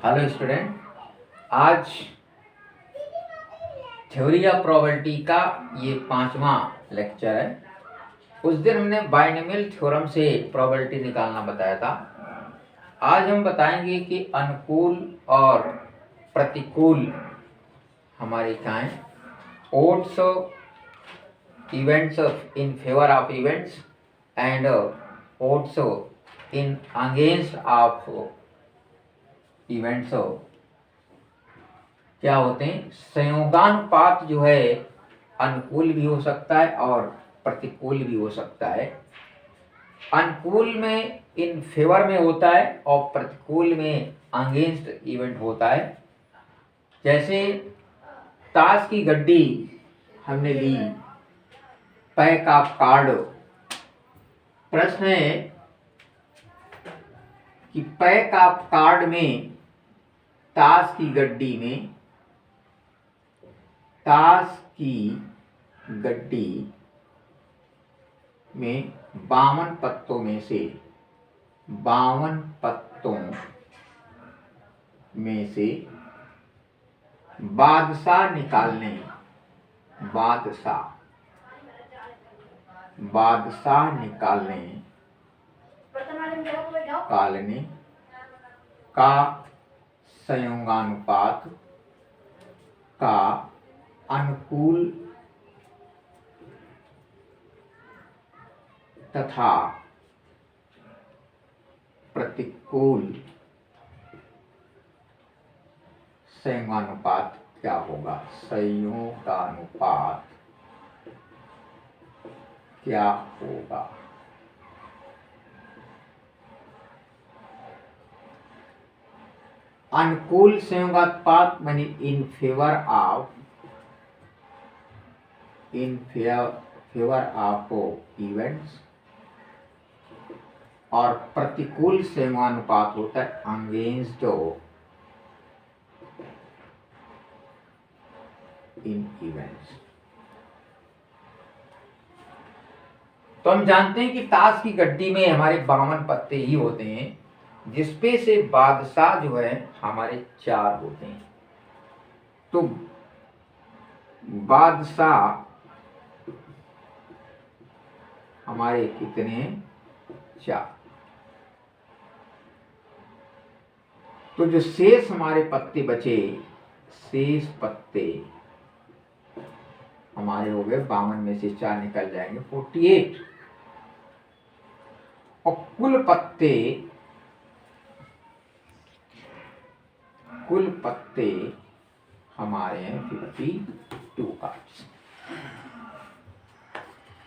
Hello student, आज theory of probability का ये 5वां लेक्चर है। उस दिन हमने बाइनोमियल थ्योरम से प्रोबेबिलिटी निकालना बताया था। आज हम बताएंगे कि अनुकूल और प्रतिकूल हमारे क्या हैं, odds events in favour of events and odds in against of events क्या होते हैं। संयोगानुपात जो है अनुकूल भी हो सकता है और प्रतिकूल भी हो सकता है। अनुकूल में इन फेवर में होता है और प्रतिकूल में अगेंस्ट इवेंट होता है। जैसे ताश की गड्डी हमने ली, पैक ऑफ कार्ड। प्रश्न है कि पैक ऑफ कार्ड में ताश की गड्डी में ताश की गड्डी में 52 पत्तों में से 52 पत्तों में से बादशाह निकालने का संयोगानुपात का अनुकूल तथा प्रतिकूल संयोगानुपात क्या होगा। संयोगानुपात क्या होगा। अनुकूल संयोगानुपात मानी इन फेवर ऑफ इवेंट्स, और प्रतिकूल संयोगानुपात होता है अगेंस्ट इन इवेंट्स। तो हम जानते हैं कि ताश की गड्डी में हमारे 52 पत्ते ही होते हैं, जिसपे से बादशाह जो है हमारे 4 होते हैं। तो बादशाह हमारे कितने? 4। तो जो शेष हमारे पत्ते बचे, शेष पत्ते हमारे हो गए 52 में से 4 निकल जाएंगे 48, और कुल पत्ते हमारे हैं 52 कार्ड्स।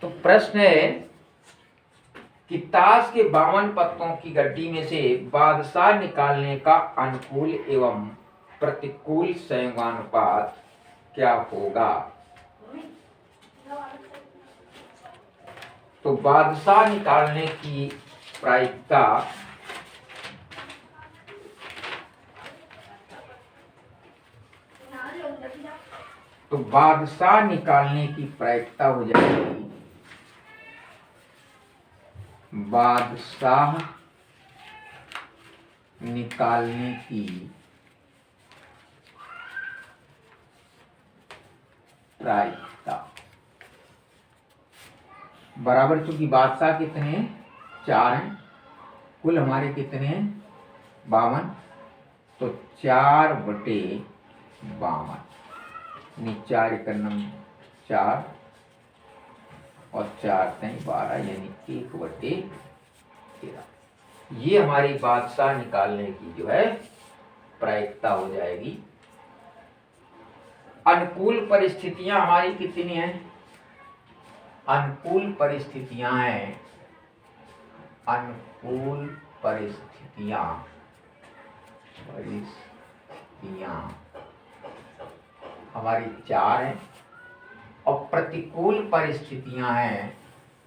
तो प्रश्न है कि ताश के 52 पत्तों की गड्डी में से बादशाह निकालने का अनुकूल एवं प्रतिकूल संयोगानुपात क्या होगा। तो बादशाह निकालने की प्रायिकता हो जाएगी बादशाह निकालने की प्रायिकता बराबर, चूंकि बादशाह कितने हैं? 4 हैं, कुल हमारे कितने हैं? 52। तो 4/52 4 एकम 4 और 4 3 12 यानी 1/13। ये हमारी बादशाह निकालने की जो है प्रायिकता हो जाएगी। अनुकूल परिस्थितियां हमारी कितनी हैं? अनुकूल परिस्थितियां हैं, अनुकूल परिस्थितियां हमारी 4 हैं, और प्रतिकूल परिस्थितियां हैं,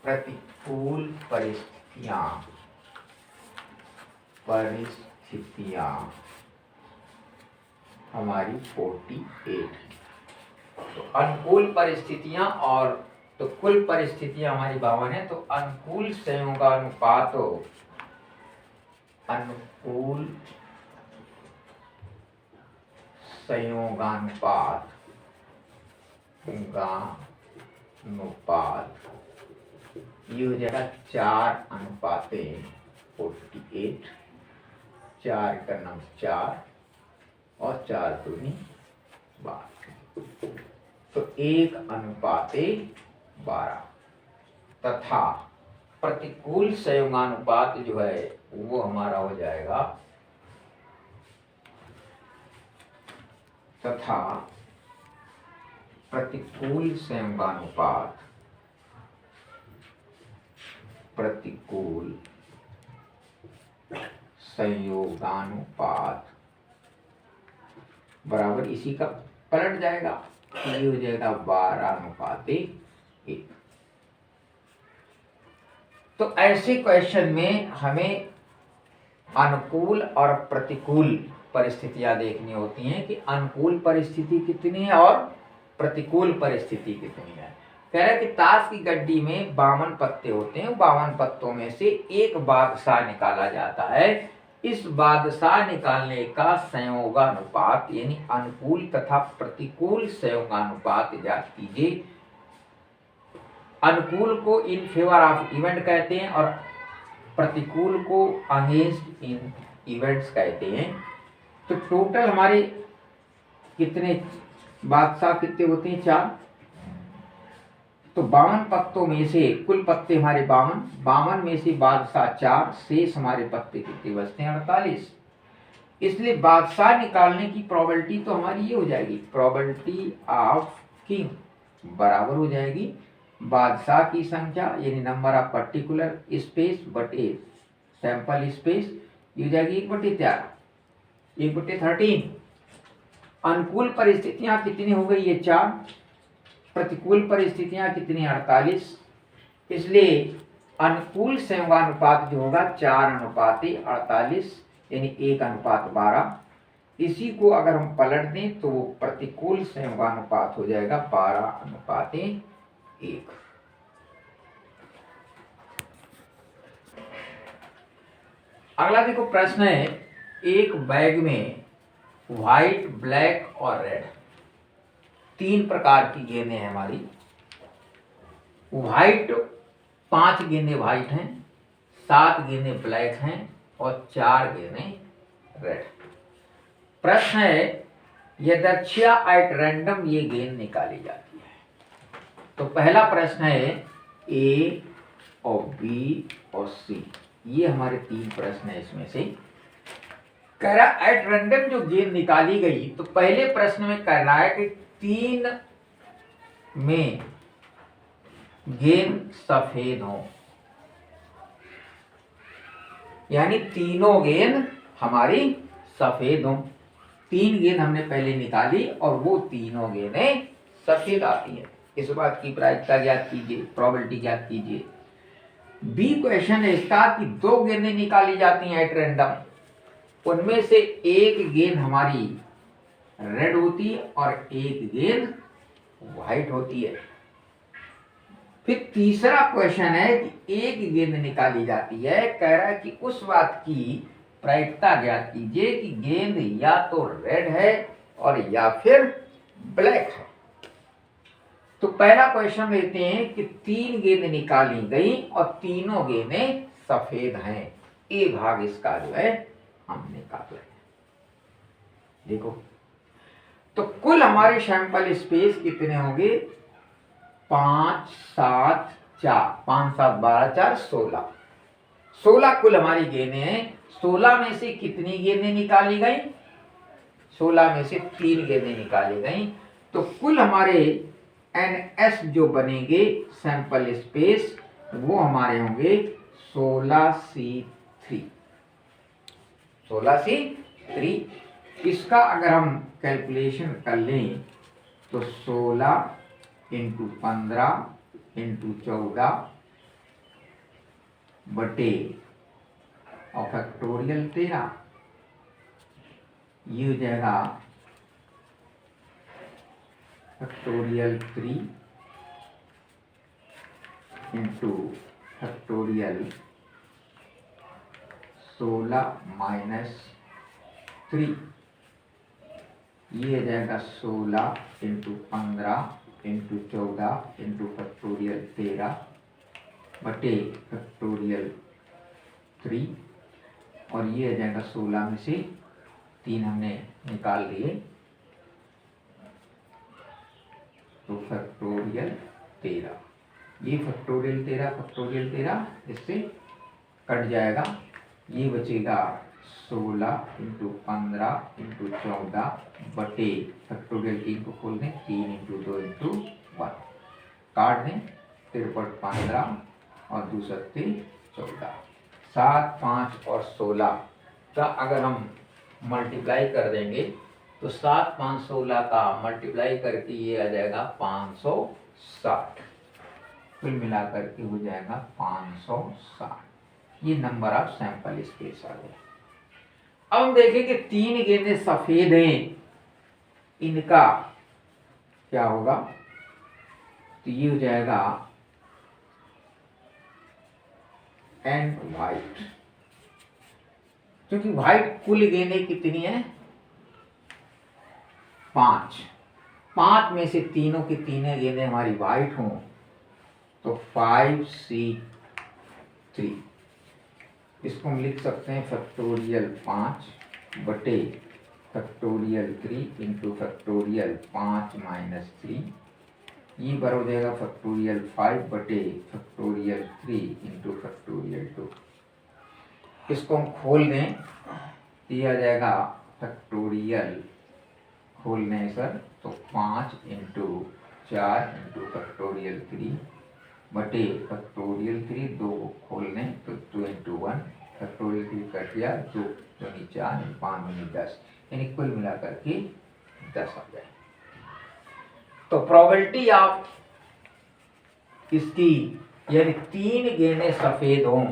प्रतिकूल परिस्थितियां हमारी 48। तो अनुकूल परिस्थितियां और तो कुल परिस्थितियां हमारी 52 है। तो अनुकूल संयोगानुपात संयोगानुपात ये हो जाएगा 4:48, 4 का नंबर 4 और 4 दूनी 12, तो 1:12 तथा प्रतिकूल संयोगानुपात जो है वो हमारा हो जाएगा तथा प्रतिकूल संयोगानुपात बराबर इसी का पलट जाएगा, ये हो जाएगा 12:1। तो ऐसे क्वेश्चन में हमें अनुकूल और प्रतिकूल परिस्थितियां देखनी होती हैं कि अनुकूल परिस्थिति कितनी है और प्रतिकूल परिस्थिति कितनी है। कह रहे कि ताश की गड्डी में 52 पत्ते होते हैं, 52 पत्तों में से एक बादशाह निकाला जाता है। इस बादशाह निकालने का संयोगानुपात यानी अनुकूल तथा प्रतिकूल संयोगानुपात ज्ञात कीजिए। अनुकूल को इन फेवर ऑफ इवेंट कहते हैं और प्रतिकूल को अगेंस्ट इन इवेंट्स कहते हैं। तो टोटल हमारे कितने बादशाह कितने होते हैं? 4। तो 52 पत्तों में से कुल पत्ते हमारे 52 में से बादशाह 4, शेष हमारे पत्ते कितने बचते हैं? 48। इसलिए बादशाह निकालने की प्रोबेबिलिटी तो हमारी ये हो जाएगी, प्रोबेबिलिटी ऑफ किंग बराबर हो जाएगी बादशाह की संख्या यानी नंबर ऑफ पर्टिकुलर स्पेस बटे सैंपल स्पेस, ये हो जाएगी 1/4, 1/13। अनुकूल परिस्थितियां कितनी हो गई? ये 4। प्रतिकूल परिस्थितियां कितनी? 48। इसलिए अनुकूल संयोगानुपात जो होगा 4:48 यानी 1:12। इसी को अगर हम पलट दें तो वो प्रतिकूल संयोगानुपात हो जाएगा 12:1। अगला देखो प्रश्न है, एक बैग में व्हाइट, ब्लैक और रेड 3 प्रकार की गेंदें हैं हमारी। व्हाइट 5 गेंदें व्हाइट हैं, 7 गेंदें ब्लैक हैं और 4 गेंदें रेड। प्रश्न है यदृच्छया एट रैंडम ये गेंद निकाली जाती है। तो पहला प्रश्न है ए और बी और सी, ये हमारे 3 प्रश्न है। इसमें से कह रहा एट रैंडम जो गेंद निकाली गई, तो पहले प्रश्न में कह रहा है कि 3 में गेंद सफेद हो, यानी तीनों गेंद हमारी सफेद हो। 3 गेंद हमने पहले निकाली और वो तीनों गेंदें सफेद आती है। इस बात की प्रायिकता ज्ञात कीजिए, प्रोबेबिलिटी ज्ञात कीजिए। बी क्वेश्चन है इसका कि 2 गेंदें निकाली जाती हैं एट रैंडम, उनमें से एक गेंद हमारी रेड होती है और एक गेंद व्हाइट होती है। फिर तीसरा क्वेश्चन है कि एक गेंद निकाली जाती है, कह रहा है कि उस बात की प्रायिकता ज्ञात कीजिए कि गेंद या तो रेड है और या फिर ब्लैक है। तो पहला क्वेश्चन लेते हैं कि 3 गेंद निकाली गई और तीनों गेंदें सफेद हैं। ए भाग इसका जो है हम निकाल रहे हैं। देखो तो कुल हमारे सैंपल स्पेस कितने होंगे? 5, 7, 4, 5, 7, 12, 4, 16। 16 कुल हमारी गेंदें हैं। 16 में से कितनी गेंदें निकाली गई? 16 में से 3 गेंदें निकाली गई। तो कुल हमारे NS जो बनेंगे सैंपल स्पेस वो हमारे होंगे 16C3। 16C3 इसका अगर हम कैलकुलेशन कर लें तो 16 × 15 × 14 बटे और फैक्टोरियल 13, ये हो जाएगा फैक्टोरियल 3 × फैक्टोरियल 16 - 3 ये आ जाएगा 16 इंटू 15 इंटू 14 इंटू फैक्टोरियल 13 बटे फैक्टोरियल 3 और ये आ जाएगा 16 में से 3 हमने निकाल लिए तो फैक्टोरियल 13, ये फैक्टोरियल 13 इससे कट जाएगा, ये बचेगा 16 इंटू 15 इंटू 14 बटे फैक्टोरियल 3 को खोल दें 3 इंटू 2 इंटू 1 काट दें 53 15 और 2 सत्ते 14, 7 5 और 16 का अगर हम मल्टीप्लाई कर देंगे तो 7 5 16 का मल्टीप्लाई करके ये आ जाएगा 560, कुल मिलाकर के हो जाएगा 560। ये नंबर ऑफ सैंपल स्पेस आ गया। अब हम देखें कि 3 गेंदें सफेद हैं, इनका क्या होगा, तो ये हो जाएगा एंड व्हाइट, क्योंकि व्हाइट कुल गेंदें कितनी है 5 में से तीनों की तीनों गेंदें हमारी व्हाइट हों तो 5C3, इसको हम लिख सकते हैं फैक्टोरियल 5 बटे फैक्टोरियल 3 इंटू फैक्टोरियल 5 माइनस 3, ये बराबर हो जाएगा फैक्टोरियल 5 बटे फैक्टोरियल 3 इंटू फैक्टोरियल 2। इसको हम खोल दें तो ये आ जाएगा फैक्टोरियल, खोल दें सर तो 5 इंटू 4 इंटू फैक्टोरियल 3 बटे फैक्टोरियल 3, 2 को खोल दें तो 2 इंटू 1 फैक्टोरियल 3 कट गया, 2 दूनी 4 5 दूनी 10, यानी कुल मिलाकर के 10 आ जाए। तो प्रोबेबिलिटी ऑफ इसकी यानी 3 गेंदें सफेद हों,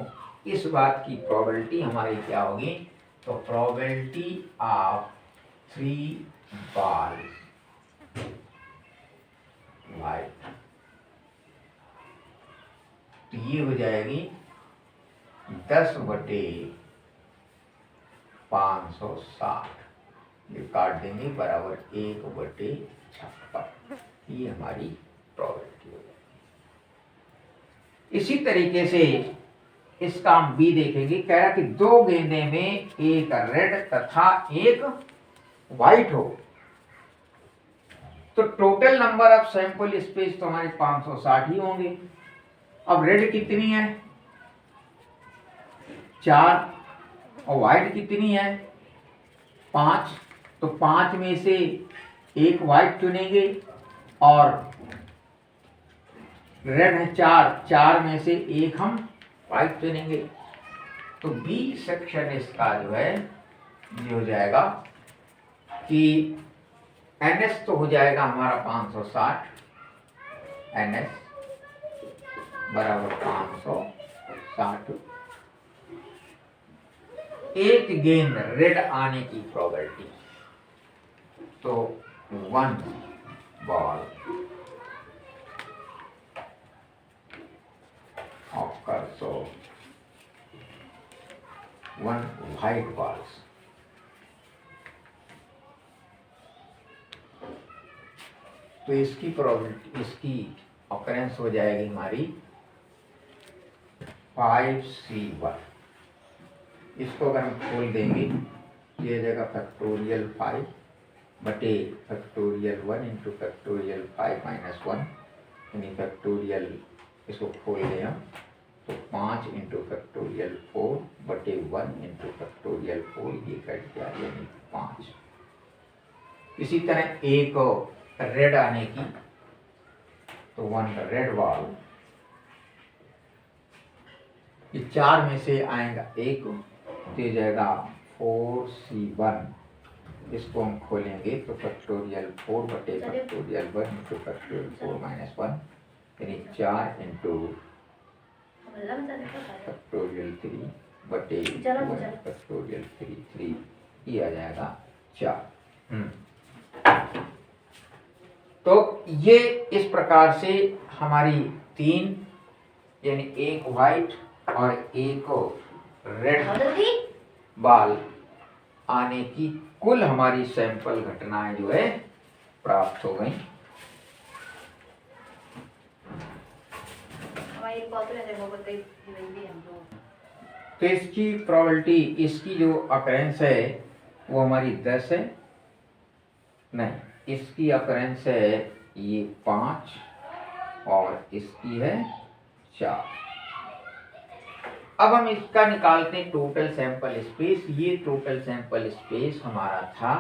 इस बात की प्रोबेबिलिटी हमारी क्या होगी, तो प्रोबेबिलिटी ऑफ 3 balls white, तो ये हो जाएगी 10 बटे 560, ये काट देंगे बराबर 1 बटे 56, ये हमारी प्रोबेबिलिटी हो जाएगी। इसी तरीके से इसका हम बी देखेंगे, कह रहा कि 2 गेंदे में एक रेड तथा एक व्हाइट हो तो total number of sample space तो हमारे 560 ही होंगे। अब रेड कितनी है 4 और व्हाइट कितनी है 5, तो 5 में से एक व्हाइट चुनेंगे और रेड है 4 में से एक हम व्हाइट चुनेंगे, तो बी सेक्शन इसका जो है ये हो जाएगा कि NS तो हो जाएगा हमारा 560, NS बराबर 560, एक गेंद रेड आने की प्रोबेबिलिटी, तो 1 बॉल ऑकर, सो 1 व्हाइट बॉल्स, तो इसकी प्रोबेबिलिटी, इसकी ऑकरेंस हो जाएगी हमारी 5C1। इसको अगर हम खोल देंगे ये जगह फैक्टोरियल 5 बटे फैक्टोरियल 1 इंटू फैक्टोरियल 5 माइनस 1, यानी फैक्टोरियल, इसको खोल दें हम तो 5 इंटू फैक्टोरियल 4 बटे 1 इंटू फैक्टोरियल 4, ये कट गया यानी 5। इसी तरह एक रेड आने की, तो 1 रेड बॉल, ये 4 में से आएगा एक, तो ये जाएगा 4C1, इसको हम खोलेंगे तो फैक्टोरियल 4 बटे फैक्टोरियल 1 इंटू फैक्टोरियल 4 माइनस 1, यानी 4 इंटू फैक्टोरियल 3 बटे 1 फैक्टोरियल 3, ये आ जाएगा 4। तो ये इस प्रकार से हमारी 3 यानी एक व्हाइट और एक रेड बॉल आने की कुल हमारी सैंपल घटनाएं जो है प्राप्त हो गई। तो इसकी प्रोबेबिलिटी, इसकी जो अकरेंस है वो हमारी 10 है, नहीं इसकी अकरेंस है ये 5 और इसकी है 4। अब हम इसका निकालते हैं टोटल सैंपल स्पेस। ये टोटल सैंपल स्पेस हमारा था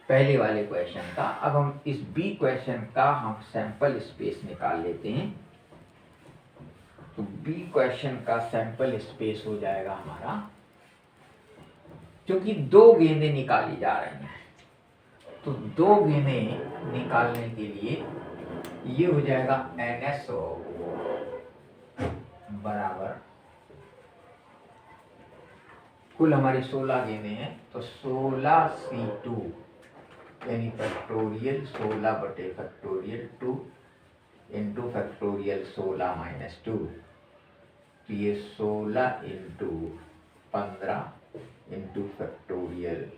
पहले वाले क्वेश्चन का। अब हम इस बी क्वेश्चन का हम सैंपल स्पेस निकाल लेते हैं। तो बी क्वेश्चन का सैंपल स्पेस हो जाएगा हमारा, क्योंकि 2 गेंदें निकाली जा रही हैं, तो 2 गेंदें निकालने के लिए ये हो जाएगा NSO बराबर, कुल हमारी 16 गेंदें हैं तो 16C2 यानी फैक्टोरियल 16 बटे फैक्टोरियल 2 इंटू फैक्टोरियल 16 माइनस 2। तो ये 16 इंटू 15 इंटू फैक्टोरियल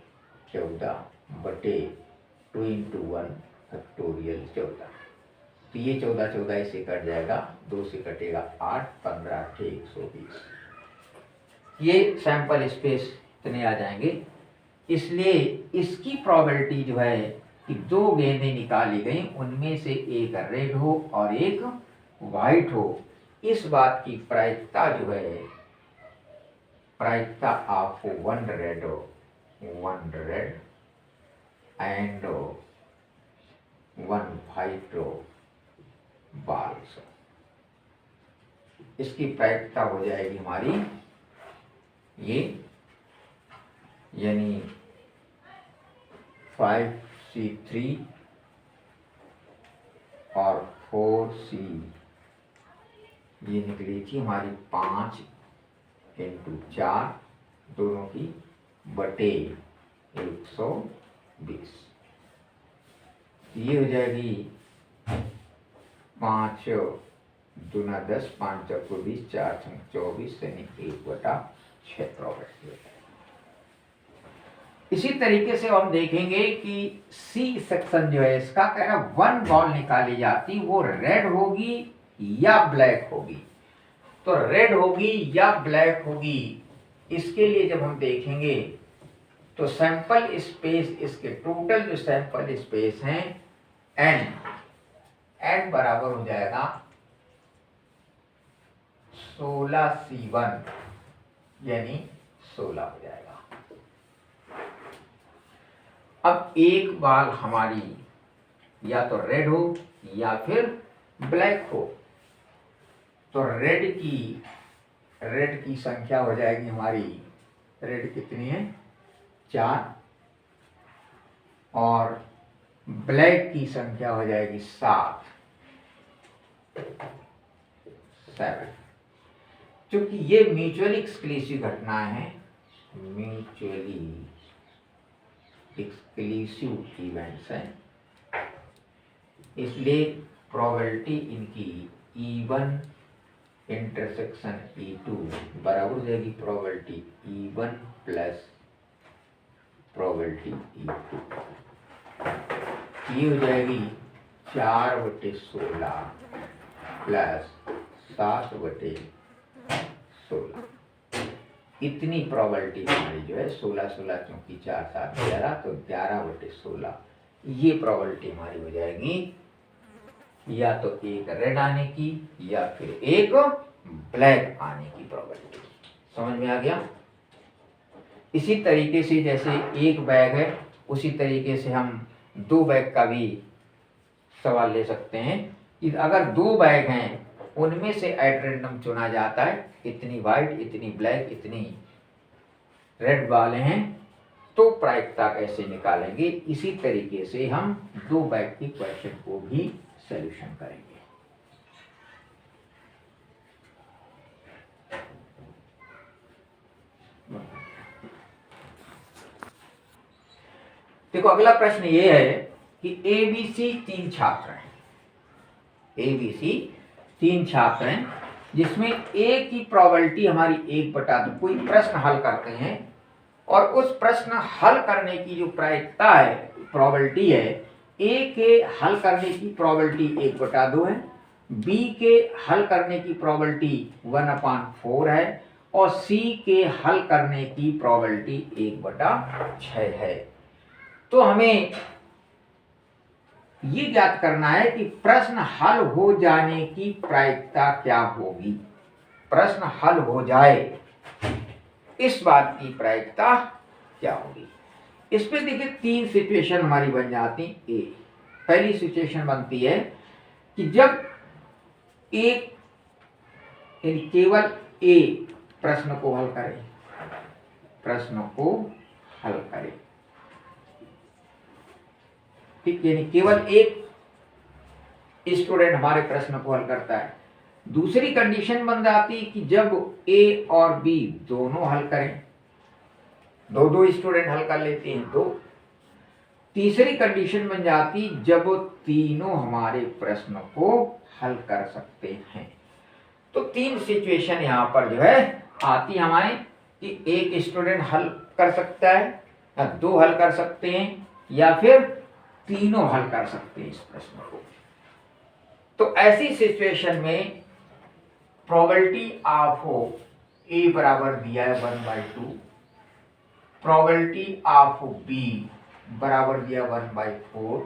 14 बटे 2 इंटू 1 फैक्टोरियल 14। तो ये 14 14 से कट जाएगा, 2 से कटेगा 8, 15 8 120। ये सैंपल स्पेस इतने आ जाएंगे। इसलिए इसकी प्रोबेबिलिटी जो है कि 2 गेंदें निकाली गई, उनमें से एक रेड हो और एक वाइट हो, इस बात की प्रायिकता जो है, प्रायिकता ऑफ 1 रेड एंड 1 वाइट बाल्स, इसकी प्रायिकता हो जाएगी हमारी ये, यानी 5C3 और 4C ये निकली थी हमारी 5 इंटू 4 दोनों की बटे 120। ये हो जाएगी 5 दूना 10, 5 चौको 20, 4 छंग 24 यानी 1/6 प्रोबेबिलिटी हो जाएगी। इसी तरीके से हम देखेंगे कि सी सेक्शन जो है इसका कहना 1 बॉल निकाली जाती, वो रेड होगी या ब्लैक होगी। तो रेड होगी या ब्लैक होगी, इसके लिए जब हम देखेंगे तो सैंपल स्पेस, इसके टोटल जो सैंपल स्पेस हैं n बराबर हो जाएगा 16C1 यानी 16 हो जाएगा। अब एक बाल हमारी या तो रेड हो या फिर ब्लैक हो, तो रेड की संख्या हो जाएगी हमारी, रेड कितनी है 4 और ब्लैक की संख्या हो जाएगी 7। क्योंकि ये म्यूचुअली एक्सक्लूसिव घटनाएं हैं, म्यूचुअली एक्सक्लूसिव इवेंट्स हैं, इसलिए प्रोबेबिलिटी इनकी E1 इंटरसेक्शन E2 बराबर हो जाएगी probability E1 plus probability E2। ये हो जाएगी 4/16 प्लस 7/16। इतनी प्रोबेबिलिटी हमारी जो है 16 16 क्योंकि 4 7 11 तो 11/16। ये प्रोबेबिलिटी हमारी हो जाएगी या तो एक रेड आने की या फिर एक ब्लैक आने की प्रोबेबिलिटी। समझ में आ गया? इसी तरीके से जैसे एक बैग है, उसी तरीके से हम 2 बैग का भी सवाल ले सकते हैं कि अगर 2 बैग हैं, उनमें से एट रैंडम चुना जाता है, इतनी वाइट इतनी ब्लैक इतनी रेड वाले हैं, तो प्रायिकता कैसे निकालेंगे? इसी तरीके से हम 2 बैग की क्वेश्चन को भी सॉल्यूशन करेंगे। देखो अगला प्रश्न ये है कि ABC 3 छात्र हैं, ABC 3 छात्र हैं जिसमें A की प्रोबेबिलिटी हमारी 1/2। कोई प्रश्न हल करते हैं और उस प्रश्न हल करने की जो प्रायिकता है, प्रोबेबिलिटी है, ए के हल करने की प्रोबेबिलिटी 1/2 है, बी के हल करने की प्रोबेबिलिटी 1/4 है और सी के हल करने की प्रोबेबिलिटी 1/6 है। तो हमें ये ज्ञात करना है कि प्रश्न हल हो जाने की प्रायिकता क्या होगी। प्रश्न हल हो जाए इस बात की प्रायिकता क्या होगी। इस पे देखिए 3 सिचुएशन हमारी बन जाती। ए पहली सिचुएशन बनती है कि जब एक केवल ए प्रश्न को हल करे, प्रश्न को हल करे, ठीक, यानी केवल एक स्टूडेंट हमारे प्रश्न को हल करता है। दूसरी कंडीशन बन जाती कि जब ए और बी दोनों हल करें, दो स्टूडेंट हल कर लेते हैं तो। तीसरी कंडीशन बन जाती जब तीनों हमारे प्रश्न को हल कर सकते हैं। तो 3 सिचुएशन यहाँ पर जो है आती हमारे कि एक स्टूडेंट हल कर सकता है या 2 हल कर सकते हैं या फिर तीनों हल कर सकते हैं इस प्रश्न को। तो ऐसी सिचुएशन में प्रोबेबिलिटी ऑफ ए बराबर दिया है 1/2, प्रोबेबिलिटी ऑफ बी बराबर दिया 1/4,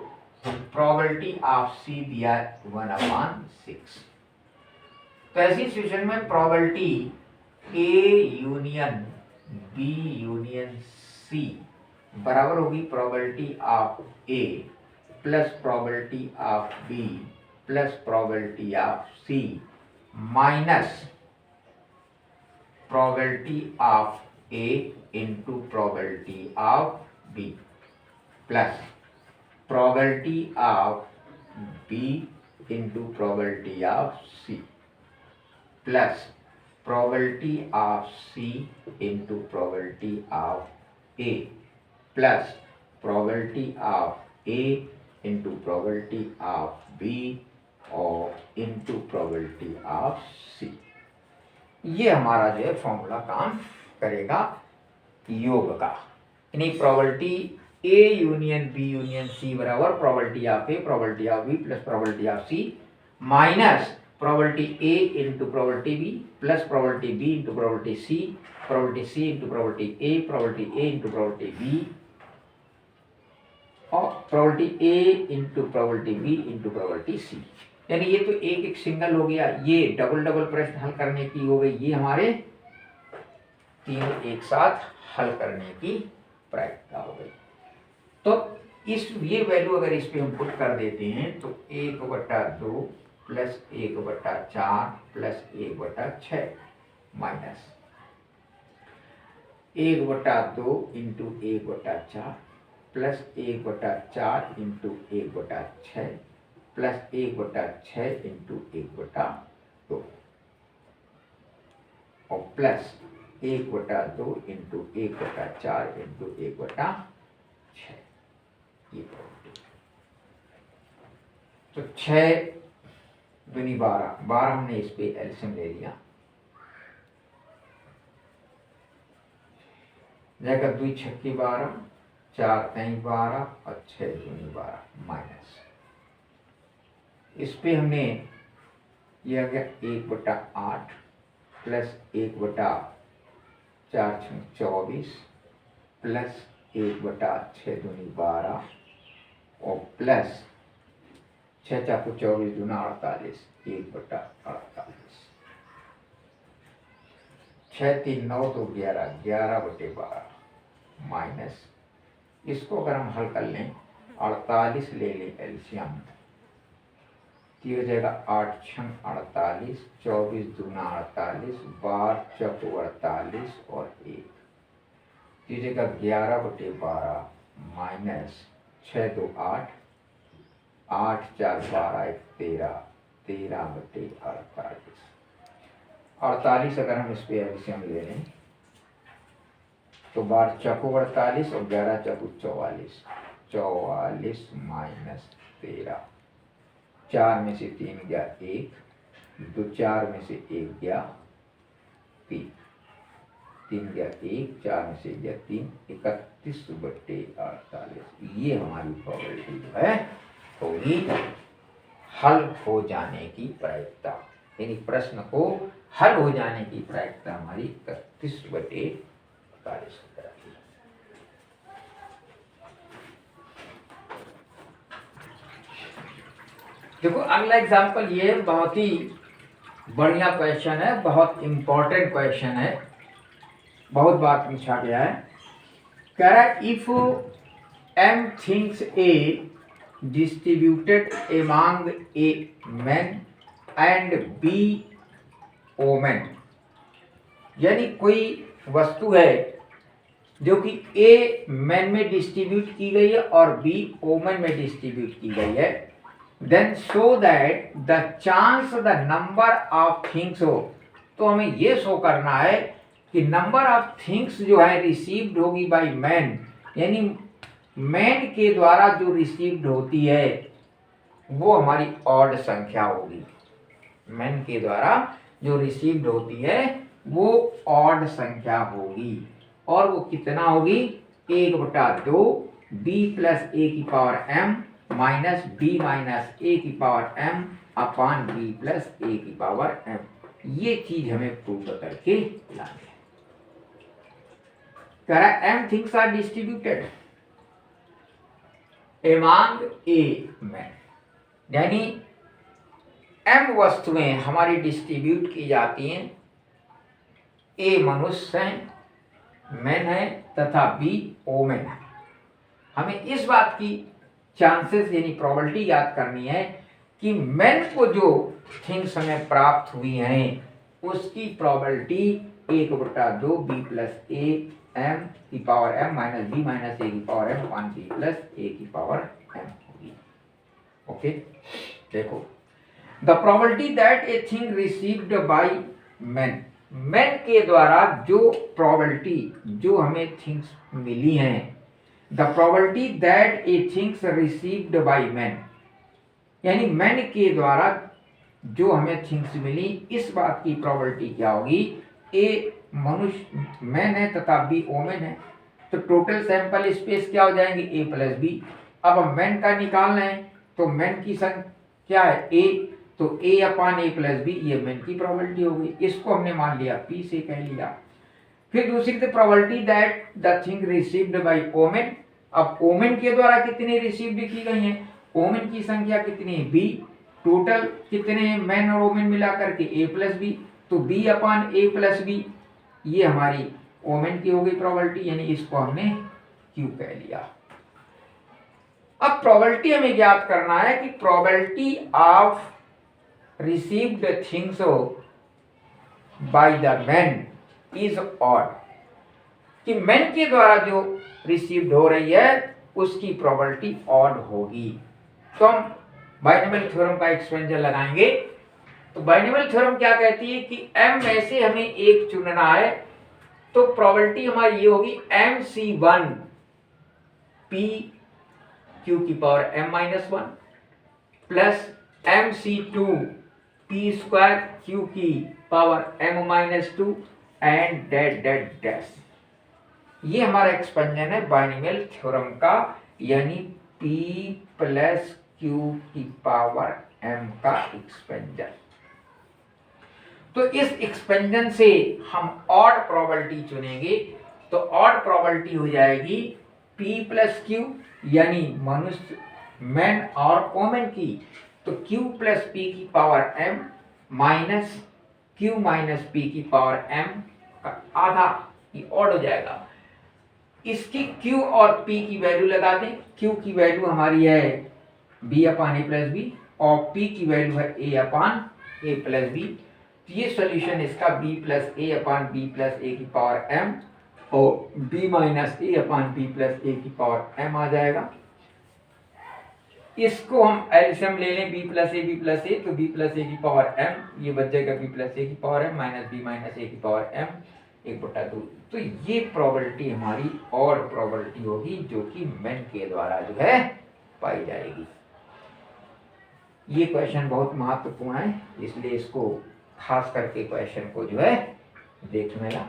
प्रोबेबिलिटी ऑफ सी दिया 1/6। तो ऐसी सिचुएशन में probability A union B union C बराबर होगी probability of A plus probability of B plus probability of C minus probability of A into probability of B plus probability of B into probability of C plus probability of C into probability of A plus probability of A into probability of B और into probability of C. ये हमारा जो है formula काम करेगा योग का। यानी probability A union B union C बराबर probability of A probability of B plus probability of C minus probability A into probability B plus probability B into probability C into probability A into probability B और probability A into probability B into probability C. यानी ये तो एक single हो गया, ये double प्रश्न हल करने की हो गई, ये हमारे तीनों एक साथ हल करने की प्रायिकता हो गई। तो इस ये वैल्यू अगर इस पे हम पुट कर देते हैं तो 1/2 plus 1/4 plus 1/6 minus 1/2 into 1/4 plus 1/4 into 1/6 plus 1/6 into 1/2 और प्लस 1/2 इंटू 1/4 इंटू 1/6। ये तो 6 दूनी 12 हमने इस पे एलसीएम ले लिया, जाएगा 2 छक्के 12, 4 3 12 और 6 दूनी 12 माइनस इस पे हमने ये आ गया 1/8 प्लस 1/4 6 24 प्लस 1/6 दूनी 12 और प्लस 6 4 24 दूना 48 1/48 6 3 9 तो 11 11/12 माइनस इसको अगर हम हल कर लें 48 ले लें एलसीएम तो हो जाएगा 8 6 48 24 दूना 48 12 चौक 48 और 1 हो जाएगा 11/12 माइनस 6 2 8 8 4 12 13 13/48 48 अगर हम इस पे एलसीएम ले लें तो 12 चौको 48 और 11 चौको 44 44 माइनस 13 4 में से 3 गया 1 2 4 में से 1 गया 3 3 गया 1, 4 में से गया 3, 31/48। ये हमारी प्रोबेबिलिटी जो है होगी हल हो जाने की प्रायिकता, यानी प्रश्न को हल हो जाने की प्रायिकता हमारी 31/48 हो जाती है। देखो अगला एग्जाम्पल, ये बहुत ही बढ़िया क्वेश्चन है, बहुत इंपॉर्टेंट क्वेश्चन है, बहुत बार पूछा गया है। कह रहा है if m things a distributed among a men and b women, यानी कोई वस्तु है जो कि a men में डिस्ट्रीब्यूट की गई है और b women में डिस्ट्रीब्यूट की गई है, then show that the chance the number of things हो। तो हमें ये शो करना है कि नंबर ऑफ थिंग्स जो है रिसीव्ड होगी बाय मैन, यानी मैन के द्वारा जो रिसीव्ड होती है वो हमारी ऑड संख्या होगी। मैन के द्वारा जो रिसीव्ड होती है वो ऑड संख्या होगी, और वो कितना होगी 1/2 b प्लस a की power m minus b minus a की power m upon b plus a की पावर m। ये चीज हमें प्रूव करके लानी है। कह रहा है m things are distributed among a men, यानी m वस्तुएं हमारी डिस्ट्रीब्यूट की जाती हैं, a मनुष्य हैं, मैन है तथा b ओमेन है। हमें इस बात की चांसेस यानी प्रोबेबिलिटी याद करनी है कि मैन को जो थिंग्स हमें प्राप्त हुई हैं उसकी probability 1/2 b plus a m की power m minus b minus a की power m upon b plus a की पावर m होगी। ओके, देखो the probability that a thing received by man, man के द्वारा जो प्रोबेबिलिटी जो हमें थिंग्स मिली हैं, the probability that A things received by man, यानी मैन के द्वारा जो हमें थिंग्स मिली, इस बात की प्रोबेबिलिटी क्या होगी, ए मनुष्य मैन है तथा बी ओमेन है, तो टोटल सैंपल स्पेस क्या हो जाएंगे ए प्लस बी। अब हम मैन का निकालना है तो मैन की संख्या क्या है ए, तो ए अपॉन ए प्लस बी, ये मैन की प्रोबेबिलिटी हो गई, इसको हमने मान लिया पी से कह लिया। फिर दूसरी तो probability that the thing received by ओमेन, अब ओमेन के द्वारा कितनी रिसीव्ड की गई हैं, ओमेन की संख्या कितनी है बी, टोटल कितने मैन और ओमेन मिला करके ए प्लस बी, तो बी अपॉन ए प्लस बी, ये हमारी ओमेन की हो गई प्रोबेबिलिटी, यानी इसको हमने क्यू कह लिया। अब प्रोबेबिलिटी हमें ज्ञात करना है कि probability of received things by the man is odd, कि मैन के द्वारा जो रिसीव्ड हो रही है उसकी प्रोबेबिलिटी ऑड होगी। तो हम बाइनोमियल थ्योरम का एक्सपेंशन लगाएंगे। तो बाइनोमियल थ्योरम क्या कहती है कि m में से हमें एक चुनना है, तो प्रोबेबिलिटी हमारी ये होगी mc1 p q की power m minus 1 plus mc2 p square q की पावर m माइनस 2 एंड डेट डेट डैश। ये हमारा एक्सपेंशन है बाइनोमियल थ्योरम का, यानी p प्लस q की पावर m का एक्सपेंशन। तो इस एक्सपेंशन से हम ऑड प्रोबेबिलिटी चुनेंगे, तो ऑड प्रोबेबिलिटी हो जाएगी p प्लस q, यानी मनुष्य मैन और ओमेन की, तो q प्लस p की power m minus q minus p की पावर m का आधा, ये ऑड हो जाएगा। इसकी q और p की वैल्यू लगा दें, q की वैल्यू हमारी है b upon a plus b और p की वैल्यू है a upon a plus b. तो ये सॉल्यूशन इसका b plus a upon b plus ए की पावर m और b minus a upon b plus ए की पावर m आ जाएगा। इसको हम एलसीएम ले लें b प्लस ए, तो b प्लस ए की पावर m, ये बच जाएगा b प्लस ए की power m minus b minus A की पावर m 1/2। तो ये प्रोबेबिलिटी हमारी और प्रोबेबिलिटी होगी जो कि मैन के द्वारा जो है पाई जाएगी। ये क्वेश्चन बहुत महत्वपूर्ण है, इसलिए इसको खास करके क्वेश्चन को जो है देखने का